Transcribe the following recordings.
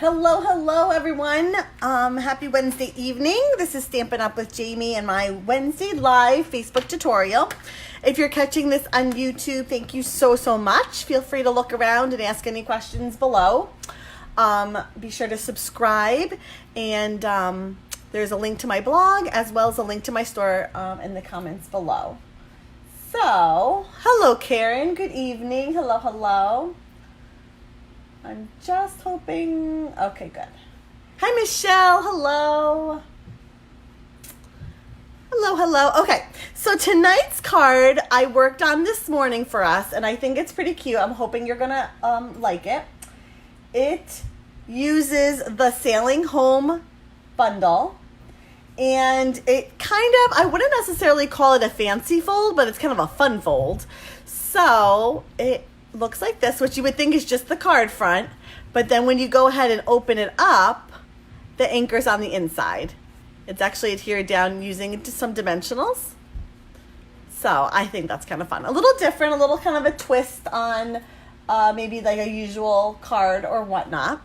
Hello everyone. Happy Wednesday evening. This is Stampin' Up with Jaimie and my Wednesday live Facebook tutorial. If you're catching this on YouTube, thank you so much. Feel free to look around and ask any questions below. Be sure to subscribe, and there's a link to my blog as well as a link to my store in the comments below. So, hello Karen, good evening. Hello. I'm just hoping, okay, good. Hi Michelle, hello. Okay, so tonight's card I worked on this morning for us, and I think it's pretty cute. I'm hoping you're gonna like it. It uses the Sailing Home bundle, and it kind of, I wouldn't necessarily call it a fancy fold, but it's kind of a fun fold. So it looks like this, which you would think is just the card front, but then when you go ahead and open it up, the anchor's on the inside. It's actually adhered down using some dimensionals. So I think that's kind of fun. A little different, a little kind of a twist on maybe like a usual card or whatnot.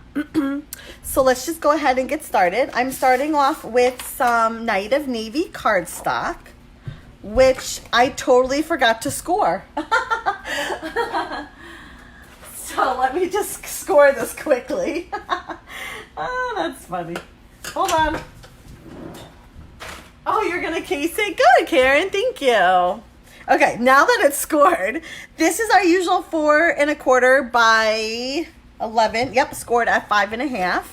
So let's just go ahead and get started. I'm starting off with some Night of Navy cardstock, which I totally forgot to score. So let me just score this quickly. Oh, that's funny. Hold on. Oh, you're going to case it? Good, Karen. Thank you. Okay, now that it's scored, this is our usual 4 1/4 by 11. Yep, scored at 5 1/2.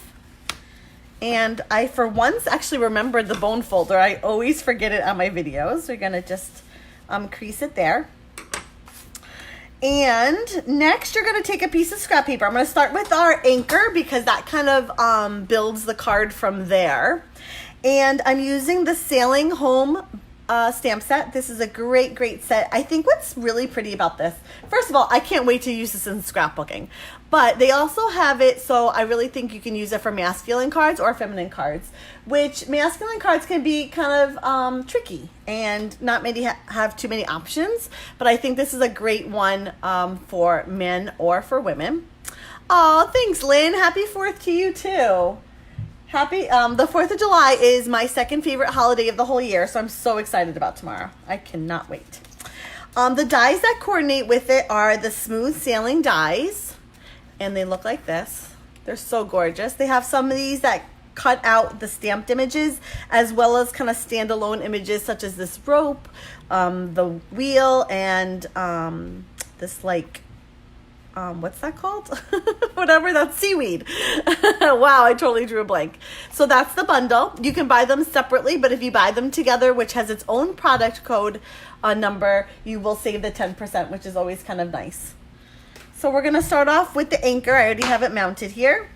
And I, for once, actually remembered the bone folder. I always forget it on my videos. We're going to just crease it there. And next, you're going to take a piece of scrap paper. I'm going to start with our anchor because that kind of builds the card from there. And I'm using the Sailing Home stamp set. This is a great set. I think what's really pretty about this, first of all, I can't wait to use this in scrapbooking, but they also have it, so I really think you can use it for masculine cards or feminine cards, which masculine cards can be kind of tricky and not many have too many options, but I think this is a great one for men or for women. Oh, thanks, Lynn. Happy 4th to you too. Happy, the 4th of July is my second favorite holiday of the whole year, so I'm so excited about tomorrow. I cannot wait. The dies that coordinate with it are the smooth sailing dies, and they look like this. They're so gorgeous. They have some of these that cut out the stamped images, as well as kind of standalone images such as this rope, the wheel, and this like, what's that called? Whatever, that's seaweed. Wow, I totally drew a blank. So that's the bundle. You can buy them separately, but if you buy them together, which has its own product code number, you will save the 10%, which is always kind of nice. So we're going to start off with the anchor. I already have it mounted here.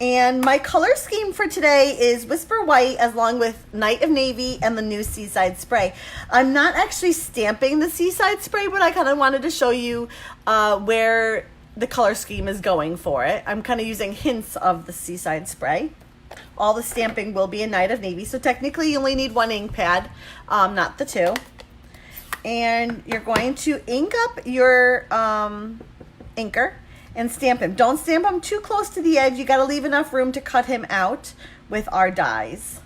And my color scheme for today is Whisper White along with Night of Navy and the new Seaside Spray. I'm not actually stamping the Seaside Spray, but I kind of wanted to show you where the color scheme is going for it. I'm kind of using hints of the Seaside Spray. All the stamping will be in Night of Navy, so technically you only need 1 ink pad, not the 2. And you're going to ink up your anchor and stamp him. Don't stamp him too close to the edge. You got to leave enough room to cut him out with our dies.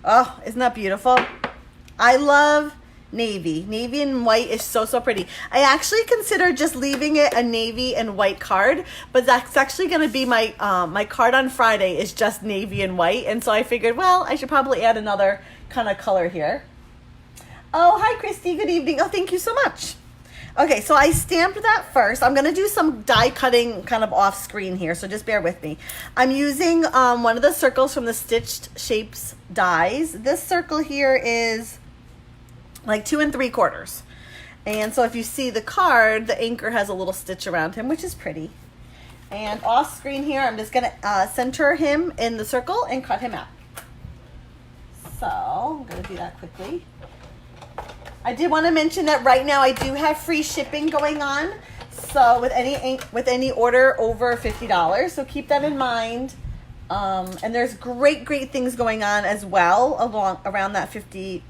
Oh, isn't that beautiful? I love navy. Navy and white is so pretty. I actually consider just leaving it a navy and white card, but that's actually going to be my my card on Friday is just navy and white. And so I figured, well, I should probably add another kind of color here. Oh, hi, Christy. Good evening. Oh, thank you so much. Okay, so I stamped that first. I'm going to do some die cutting kind of off screen here, so just bear with me. I'm using one of the circles from the Stitched Shapes dies. This circle here is like 2 3/4. And so if you see the card, the anchor has a little stitch around him, which is pretty. And off screen here, I'm just going to center him in the circle and cut him out. So I'm going to do that quickly. I did want to mention that right now I do have free shipping going on, so with any order over $50. So keep that in mind. And there's great things going on as well around that $50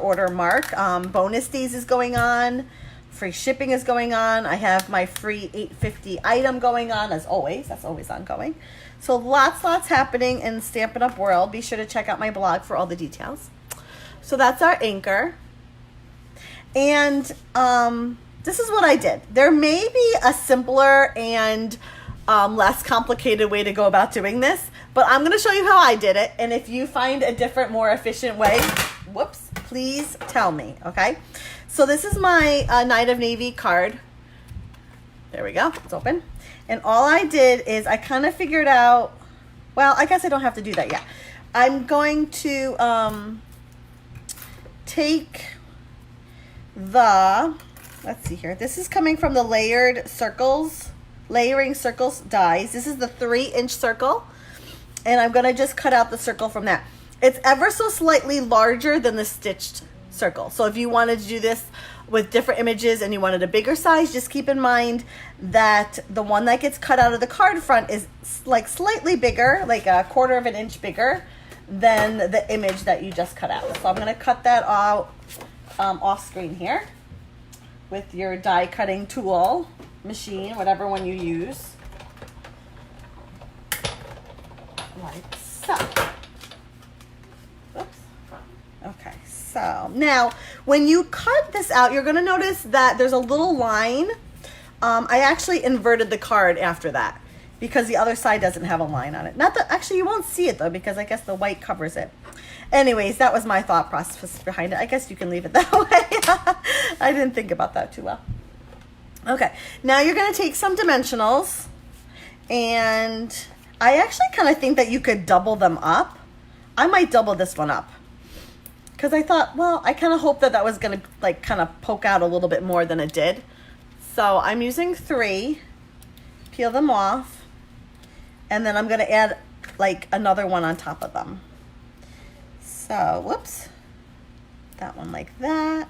order mark. Bonus days is going on Free shipping is going on. I have my free $8.50 item going on as always. That's always ongoing. So lots happening in Stampin' Up! World. Be sure to check out my blog for all the details. So that's our anchor. And this is what I did. There may be a simpler and less complicated way to go about doing this, but I'm going to show you how I did it. And if you find a different, more efficient way, whoops, please tell me, okay? So this is my Night of Navy card. There we go, it's open. And all I did is I kind of figured out, well, I guess I don't have to do that yet. I'm going to take the, let's see here. This is coming from the layering circles dies. This is the 3-inch circle. And I'm going to just cut out the circle from that. It's ever so slightly larger than the stitched circle. So if you wanted to do this with different images and you wanted a bigger size, just keep in mind that the one that gets cut out of the card front is like slightly bigger, like a 1/4 of an inch bigger than the image that you just cut out. So I'm going to cut that out off screen here with your die cutting tool, machine, whatever one you use. Like so. Oops. Okay, so now when you cut this out, you're going to notice that there's a little line. I actually inverted the card after that because the other side doesn't have a line on it. Not that, actually you won't see it though because I guess the white covers it. Anyways, that was my thought process behind it. I guess you can leave it that way. I didn't think about that too well. Okay, now you're going to take some dimensionals, and I actually kind of think that you could double them up. I might double this one up because I thought, well, I kind of hoped that that was going to like kind of poke out a little bit more than it did. So I'm using 3, peel them off, and then I'm going to add like another one on top of them. So, whoops, that one like that,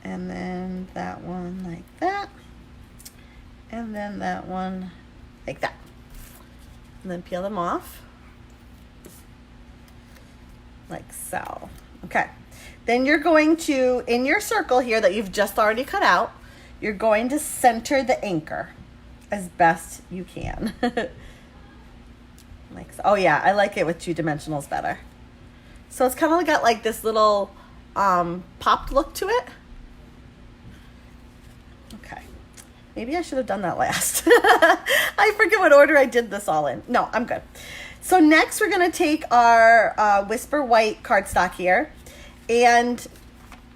and then that one like that, and then that one like that. And then peel them off, like so. Okay, then you're going to, in your circle here that you've just already cut out, you're going to center the anchor as best you can. Like so. Oh yeah, I like it with 2 dimensionals better. So it's kind of got like this little popped look to it. Okay. Maybe I should have done that last. I forget what order I did this all in. No, I'm good. So next we're going to take our Whisper White cardstock here and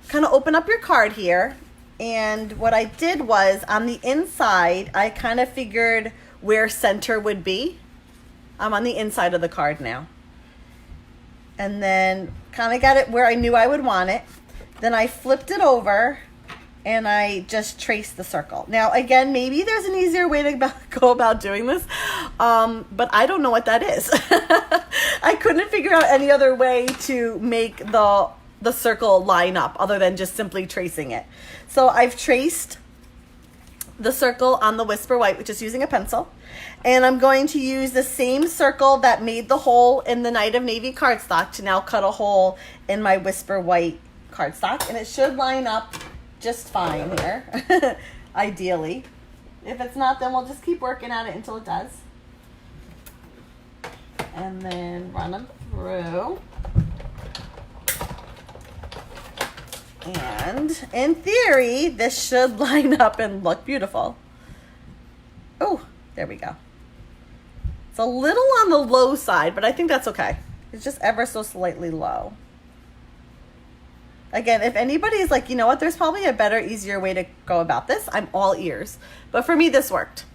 kind of open up your card here. And what I did was on the inside, I kind of figured where center would be. I'm on the inside of the card now. And then kind of got it where I knew I would want it. Then I flipped it over and I just traced the circle. Now, again, maybe there's an easier way to go about doing this, but I don't know what that is. I couldn't figure out any other way to make the circle line up other than just simply tracing it. So I've traced the circle on the Whisper White, which is using a pencil. And I'm going to use the same circle that made the hole in the Night of Navy cardstock to now cut a hole in my Whisper White cardstock. And it should line up just fine here, ideally. If it's not, then we'll just keep working at it until it does. And then run them through. And in theory, this should line up and look beautiful. Oh, there we go. It's a little on the low side, but I think that's okay. It's just ever so slightly low. Again, if anybody is like, you know what, there's probably a better, easier way to go about this, I'm all ears. But for me, this worked.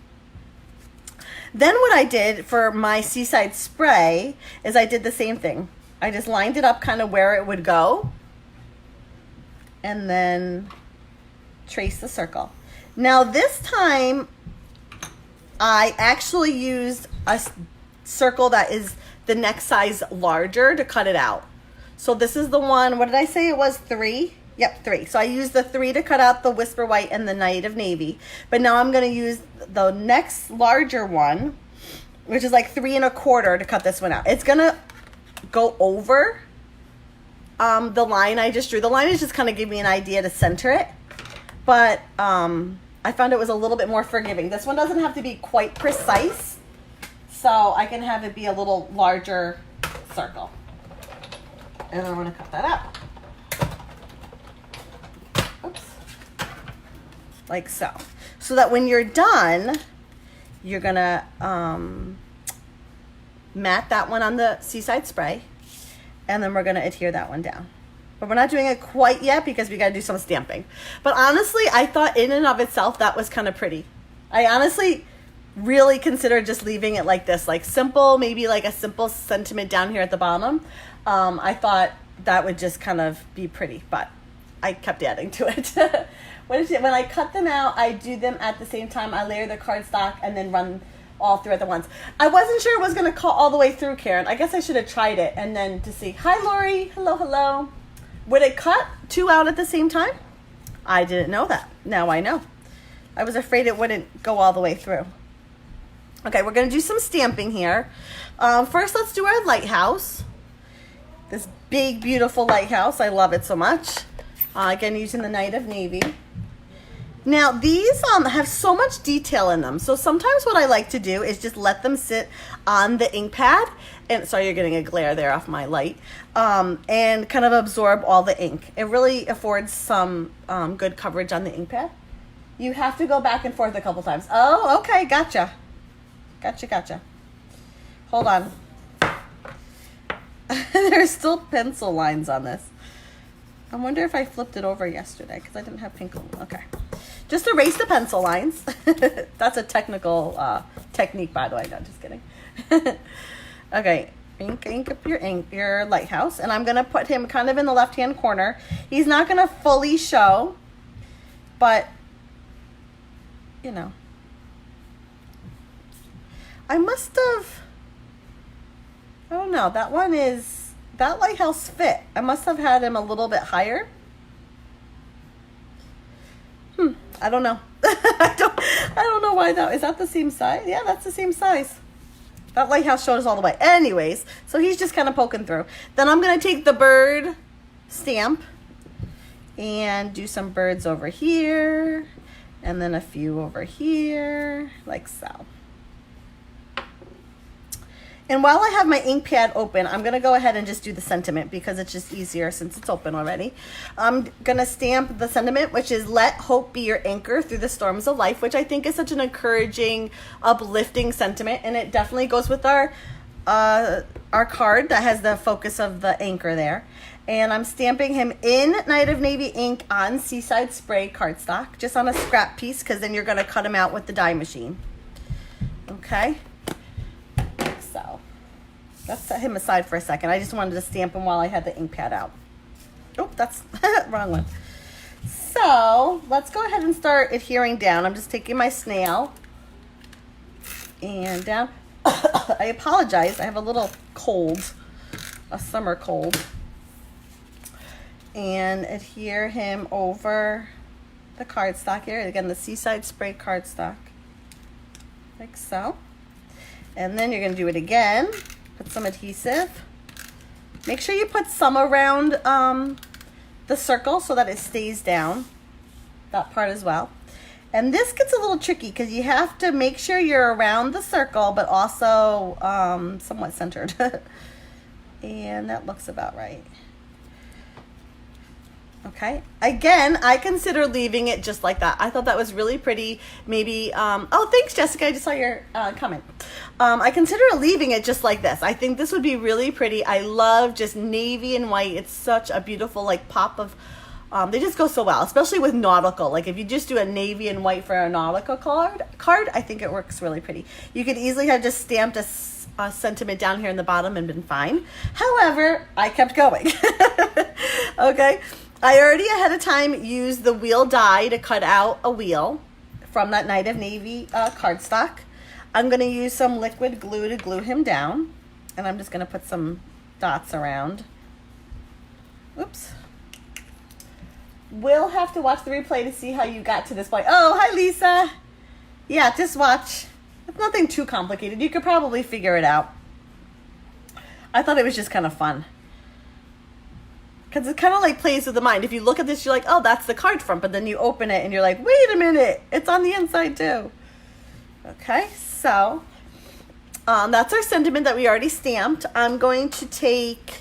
Then what I did for my Seaside Spray is I did the same thing. I just lined it up kind of where it would go. And then trace the circle. Now this time, I actually used a circle that is the next size larger to cut it out. So this is the one, what did I say it was, 3? Yep, 3. So I used the 3 to cut out the Whisper White and the Night of Navy. But now I'm going to use the next larger one, which is like 3 1/4 to cut this one out. It's going to go over the line I just drew. The line is just kind of give me an idea to center it. but I found it was a little bit more forgiving. This one doesn't have to be quite precise, so I can have it be a little larger circle. And I'm going to cut that out. Oops. Like so. So that when you're done, you're going to mat that one on the Seaside Spray, and then we're going to adhere that one down. But we're not doing it quite yet because we got to do some stamping. But honestly, I thought in and of itself that was kind of pretty. I honestly really considered just leaving it like this, like simple, maybe like a simple sentiment down here at the bottom. I thought that would just kind of be pretty, but I kept adding to it. When I cut them out, I do them at the same time. I layer the cardstock and then run all through at the once. I wasn't sure it was going to cut all the way through, Karen. I guess I should have tried it and then to see. Hi, Lori. Hello, hello. Would it cut 2 out at the same time? I didn't know that. Now I know. I was afraid it wouldn't go all the way through. Okay, we're going to do some stamping here. First, let's do our lighthouse. This big, beautiful lighthouse. I love it so much. Again, using the Night of Navy. Now, these have so much detail in them. So sometimes what I like to do is just let them sit on the ink pad. And sorry, you're getting a glare there off my light. And kind of absorb all the ink. It really affords some good coverage on the ink pad. You have to go back and forth a couple times. Oh, okay, gotcha. Gotcha. Hold on. There's still pencil lines on this. I wonder if I flipped it over yesterday because I didn't have pink. Okay. Just erase the pencil lines. That's a technical technique, by the way. No, just kidding. Okay. Ink up your lighthouse. And I'm going to put him kind of in the left-hand corner. He's not going to fully show, but, you know. I must have, I don't know, that lighthouse fit. I must have had him a little bit higher. I don't know. I don't know why is that the same size? Yeah, that's the same size. That lighthouse showed us all the way. Anyways, so he's just kind of poking through. Then I'm going to take the bird stamp and do some birds over here and then a few over here, like so. And while I have my ink pad open, I'm going to go ahead and just do the sentiment because it's just easier since it's open already. I'm going to stamp the sentiment, which is let hope be your anchor through the storms of life, which I think is such an encouraging, uplifting sentiment. And it definitely goes with our card that has the focus of the anchor there. And I'm stamping him in Night of Navy ink on Seaside Spray cardstock, just on a scrap piece because then you're going to cut him out with the die machine. Okay. So let's set him aside for a second. I just wanted to stamp him while I had the ink pad out. Oh, that's wrong one. So let's go ahead and start adhering down. I'm just taking my snail and down. I apologize. I have a little cold, a summer cold. And adhere him over the cardstock here. Again, the Seaside Spray cardstock. Like so. And then you're going to do it again. Put some adhesive. Make sure you put some around the circle so that it stays down. That part as well. And this gets a little tricky because you have to make sure you're around the circle, but also somewhat centered. And that looks about right. Okay. Again, I consider leaving it just like that. I thought that was really pretty. Maybe, oh, thanks, Jessica. I just saw your comment. I consider leaving it just like this. I think this would be really pretty. I love just navy and white. It's such a beautiful, like, pop of, they just go so well, especially with nautical. Like, if you just do a navy and white for a nautical card, I think it works really pretty. You could easily have just stamped a sentiment down here in the bottom and been fine. However, I kept going. Okay. I already ahead of time used the wheel die to cut out a wheel from that Night of Navy cardstock. I'm going to use some liquid glue to glue him down. And I'm just going to put some dots around. Oops. We'll have to watch the replay to see how you got to this point. Oh, hi, Lisa. Yeah, just watch. It's nothing too complicated. You could probably figure it out. I thought it was just kind of fun. because it kind of like plays with the mind. If you look at this, you're like, oh, that's the card front, but then you open it and you're like, wait a minute, it's on the inside too. Okay, so that's our sentiment that we already stamped. I'm going to take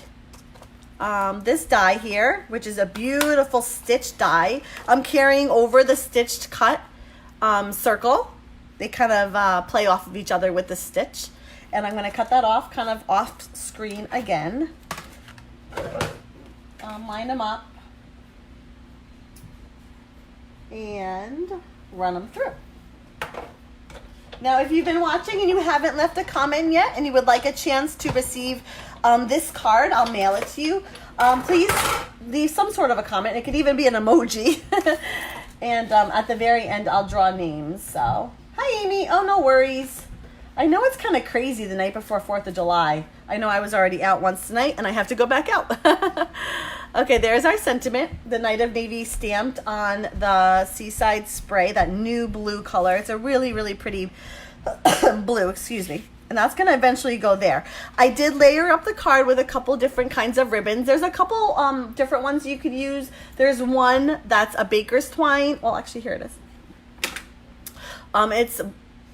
this die here, which is a beautiful stitched die. I'm carrying over the stitched cut circle. They kind of play off of each other with the stitch. And I'm going to cut that off, kind of off screen again. Line them up and run them through. Now, if you've been watching and you haven't left a comment yet and you would like a chance to receive this card, I'll mail it to you. Please leave some sort of a comment. It could even be an emoji. And at the very end, I'll draw names. So, hi, Amy. Oh, no worries. I know it's kind of crazy the night before 4th of July. I know I was already out once tonight, and I have to go back out. Okay, there's our sentiment. The Night of Navy stamped on the Seaside Spray, that new blue color. It's a really, really pretty blue, excuse me. And that's going to eventually go there. I did layer up the card with a couple different kinds of ribbons. There's a couple different ones you could use. There's one that's a baker's twine. Well, actually, here it is. It's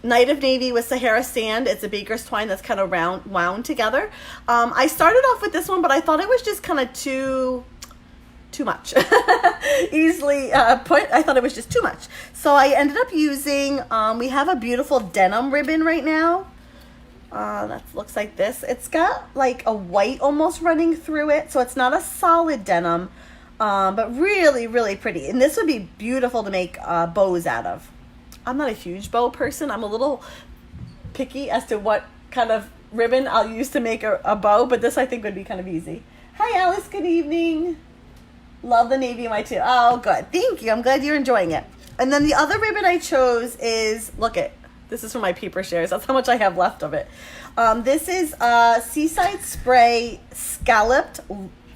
Night of Navy with Sahara Sand. It's a baker's twine that's kind of wound together. I started off with this one, but I thought it was just kind of too much. Easily put. I thought it was just too much. So I ended up using, we have a beautiful denim ribbon right now. That looks like this. It's got like a white almost running through it. So it's not a solid denim, but really, really pretty. And this would be beautiful to make bows out of. I'm not a huge bow person. I'm a little picky as to what kind of ribbon I'll use to make a bow, but this I think would be kind of easy. Hi, Alice. Good evening. Love the navy one too. Oh, good. Thank you. I'm glad you're enjoying it. And then the other ribbon I chose is, look it. This is for my paper shares. That's how much I have left of it. This is a Seaside Spray scalloped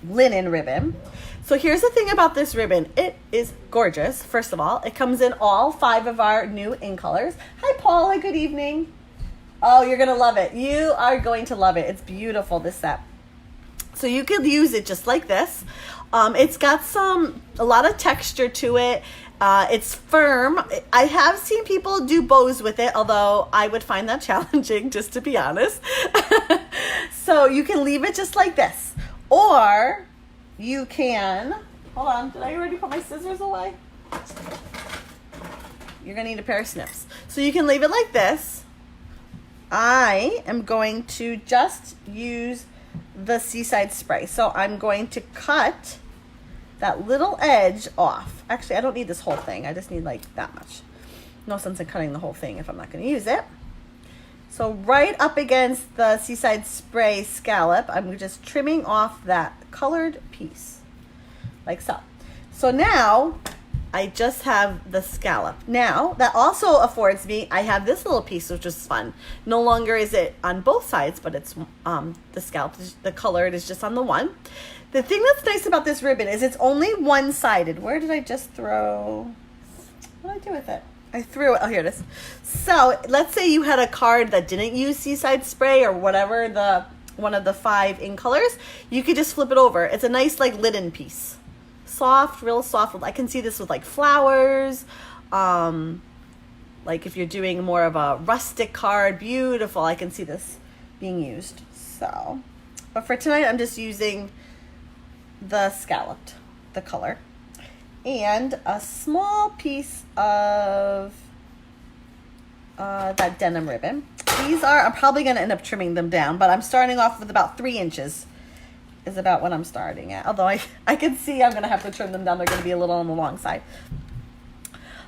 linen ribbon. So here's the thing about this ribbon. It is gorgeous, first of all. It comes in all 5 of our new ink colors. Hi, Paula. Good evening. Oh, you're going to love it. You are going to love it. It's beautiful, this set. So you could use it just like this. It's got a lot of texture to it. It's firm. I have seen people do bows with it, although I would find that challenging, just to be honest. So you can leave it just like this. Or you can, hold on, did I already put my scissors away? You're going to need a pair of snips. So you can leave it like this. I am going to just use the Seaside Spray. So I'm going to cut that little edge off. Actually, I don't need this whole thing. I just need like that much. No sense in cutting the whole thing if I'm not going to use it. So right up against the Seaside Spray scallop, I'm just trimming off that colored piece, like so. So now I just have the scallop. Now that also affords me, I have this little piece, which is fun. No longer is it on both sides, but it's the scallop, the colored is just on the one. The thing that's nice about this ribbon is it's only one-sided. Where did I just throw? What did I do with it? I threw it. Oh, here it is. So let's say you had a card that didn't use Seaside Spray or whatever one of the 5 ink colors. You could just flip it over. It's a nice like linen piece. Soft, real soft. I can see this with like flowers. Like if you're doing more of a rustic card, beautiful. I can see this being used. So, but for tonight, I'm just using the scalloped, the color, and a small piece of that denim ribbon. These are, I'm probably going to end up trimming them down, but I'm starting off with about 3 inches is about what I'm starting at. Although I can see I'm going to have to trim them down. They're going to be a little on the long side.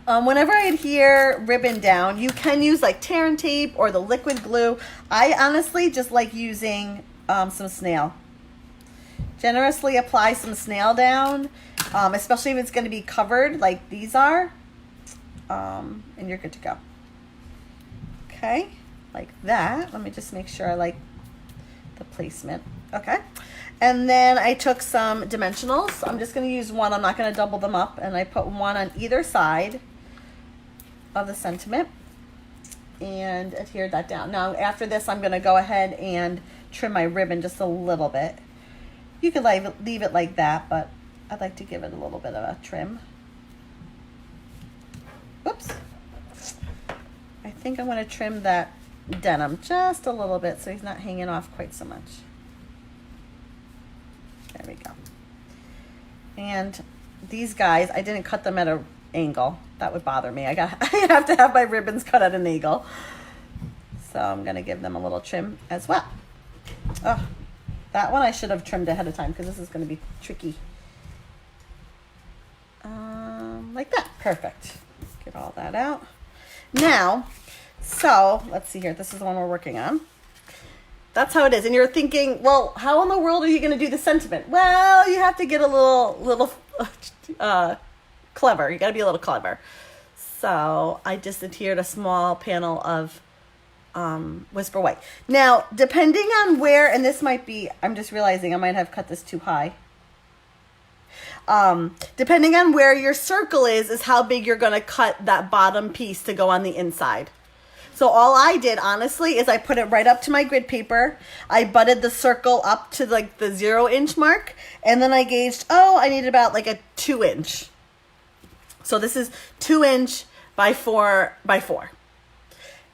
Whenever I adhere ribbon down, you can use like tear and tape or the liquid glue. I honestly just like using some snail. Generously apply some snail down, especially if it's going to be covered like these are, and you're good to go. Okay, like that. Let me just make sure I like the placement. Okay, and then I took some dimensionals. I'm just going to use one. I'm not going to double them up, and I put one on either side of the sentiment and adhere that down. Now after this, I'm going to go ahead and trim my ribbon just a little bit. You could leave it like that, but I'd like to give it a little bit of a trim. Oops. I think I'm going to trim that denim just a little bit so he's not hanging off quite so much. There we go. And these guys, I didn't cut them at an angle. That would bother me. I have to have my ribbons cut at an angle. So I'm going to give them a little trim as well. Oh, that one I should have trimmed ahead of time because this is going to be tricky. Like that. Perfect. Get all that out. Now, so let's see here. This is the one we're working on. That's how it is. And you're thinking, well, how in the world are you going to do the sentiment? Well, you have to get a little clever. You got to be a little clever. So I just adhered a small panel of Whisper White. Now, depending on where, and this might be, I'm just realizing I might have cut this too high. Depending on where your circle is how big you're going to cut that bottom piece to go on the inside. So all I did, honestly, is I put it right up to my grid paper. I butted the circle up to like the 0-inch mark. And then I gauged, I needed about like a 2-inch. So this is 2-inch by 4 by 4.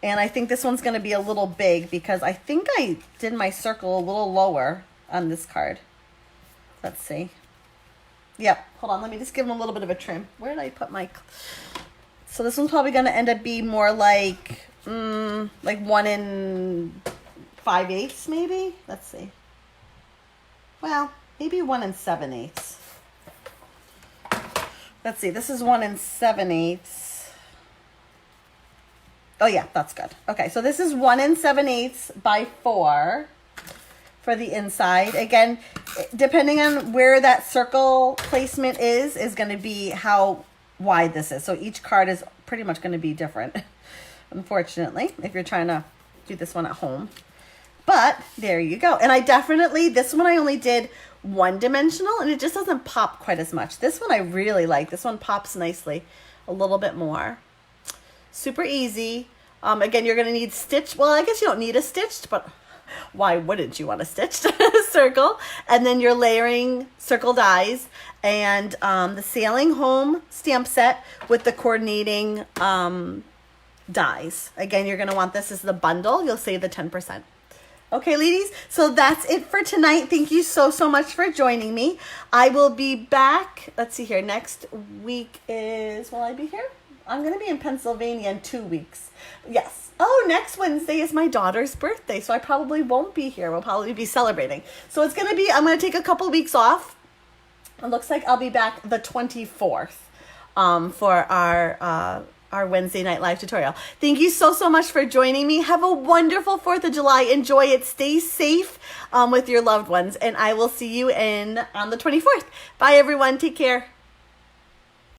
And I think this one's going to be a little big because I think I did my circle a little lower on this card. Let's see. Yep. Hold on. Let me just give them a little bit of a trim. Where did I put my... So this one's probably going to end up being more like 1 5/8 maybe. Let's see. Well, maybe 1 7/8. Let's see. This is 1 7/8. Oh yeah, that's good. Okay, so this is 1 7/8 by 4 for the inside. Again, depending on where that circle placement is going to be how wide this is. So each card is pretty much going to be different, unfortunately, if you're trying to do this one at home. But there you go. And this one I only did one-dimensional, and it just doesn't pop quite as much. This one I really like. This one pops nicely a little bit more. Super easy. Again, you're going to need stitch. Well, I guess you don't need a stitched, but why wouldn't you want a stitched circle? And then you're layering circle dies and the Sailing Home stamp set with the coordinating dies. Again, you're going to want this as the bundle. You'll save the 10%. Okay, ladies, so that's it for tonight. Thank you so much for joining me. I will be back. Let's see here. Next week will I be here? I'm going to be in Pennsylvania in 2 weeks. Yes. Oh, next Wednesday is my daughter's birthday, so I probably won't be here. We'll probably be celebrating. So I'm going to take a couple weeks off. It looks like I'll be back the 24th for our Wednesday night live tutorial. Thank you so much for joining me. Have a wonderful 4th of July. Enjoy it. Stay safe with your loved ones, and I will see you on the 24th. Bye, everyone. Take care.